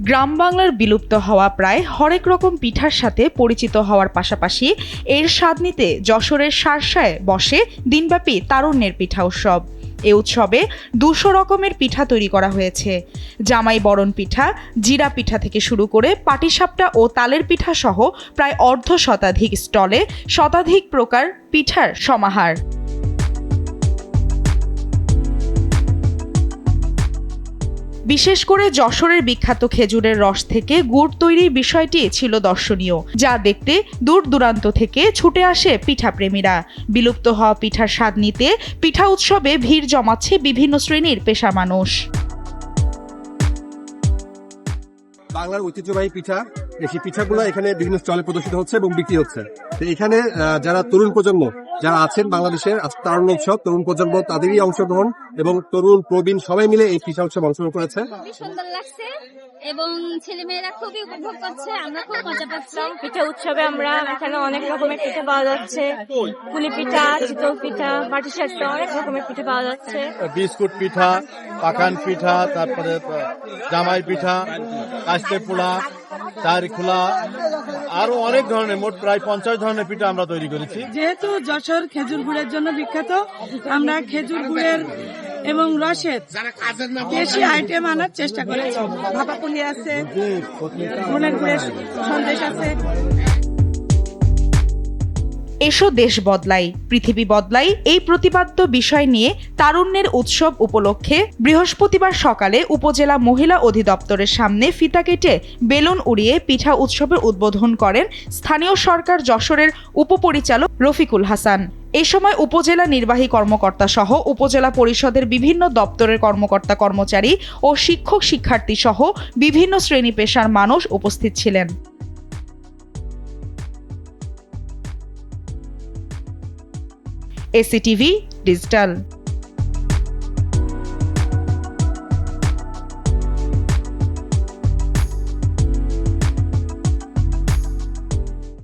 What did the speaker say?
গ্রাম বাংলার বিলুপ্ত হওয়া প্রায় হরেক রকম পিঠার সাথে পরিচিত হওয়ার পাশাপাশি এর স্বাদ নিতে যশোরের শার্শায় বসে দিনব্যাপী তারুণ্যের পিঠা উৎসব। এ উৎসবে 200 রকমের পিঠা তৈরি করা হয়েছে। জামাই বরণ পিঠা, জিরা পিঠা থেকে শুরু করে পাটিসাপটা ও তালের পিঠা সহ প্রায় অর্ধ শতাধিক স্টলে শতাধিক প্রকার পিঠার সমাহার। বিশেষ করে যশোরের বিখ্যাত খেজুরের রস থেকে গুড় তৈরির বিষয়টি ছিল দর্শনীয়, যা দেখতে দূর দূরান্ত থেকে ছুটে আসে পিঠাপ্রেমীরা। বিলুপ্ত হওয়া পিঠার স্বাদ নিতে পিঠা উৎসবে ভিড় জমাচ্ছে বিভিন্ন শ্রেণীর পেশার মানুষ। বাংলার ঐতিহ্যবাহী পিঠা, এই পিঠাগুলো এখানে বিভিন্ন স্টলে প্রদর্শিত হচ্ছে এবং বিক্রি হচ্ছে। তো এখানে যারা তরুণ প্রজন্ম যারা আছেন বাংলাদেশের তারুণ্য উৎসব, তরুণ প্রজন্ম তাদেরই অংশগ্রহণ এবং তরুণ প্রবীণ সবাই মিলে এই পিঠা উৎসব অংশগ্রহণ করেছে। খুবই সুন্দর লাগছে এবং ছেলেমেয়েরা খুবই উপভোগ করছে, আমরা খুব মজা পাচ্ছি। পিঠা উৎসবে আমরা এখানে অনেক রকমের পিঠা পাওয়া যাচ্ছে, পুলি পিঠা, চিতল পিঠা, পাটিসাপটা, অনেক রকমের পিঠা পাওয়া যাচ্ছে। বিস্কুট পিঠা, পাকান পিঠা, তারপরে জামাই পিঠা, কাস্তে পোড়া, চার খোলা, আরো অনেক ধরনের, মোট প্রায় 50 ধরনের পিঠা আমরা তৈরি করেছি। যেহেতু যশোর খেজুর গুড়ের জন্য বিখ্যাত, আমরা খেজুর গুড়ের এবং রসের দেশি আইটেম আনার চেষ্টা করেছি। ভাপাপুলি আছে, মনের গুড়ের সন্দেশ আছে। এসো দেশ বদলাই, পৃথিবী বদলাই, এই প্রতিপাদ্য বিষয় নিয়ে তারুণ্যের উৎসব উপলক্ষে বৃহস্পতিবার সকালে উপজেলা মহিলা অধিদপ্তরের সামনে ফিতা কেটে বেলুন উড়িয়ে পিঠা উৎসবের উদ্বোধন করেন স্থানীয় সরকার যশোরের উপপরিচালক রফিকুল হাসান। এ সময় উপজেলা নির্বাহী কর্মকর্তা সহ উপজেলা পরিষদের বিভিন্ন দপ্তরের কর্মকর্তা কর্মচারী ও শিক্ষক শিক্ষার্থী সহ বিভিন্ন শ্রেণী পেশার মানুষ উপস্থিত ছিলেন। এসিটিভি ডিজিটাল।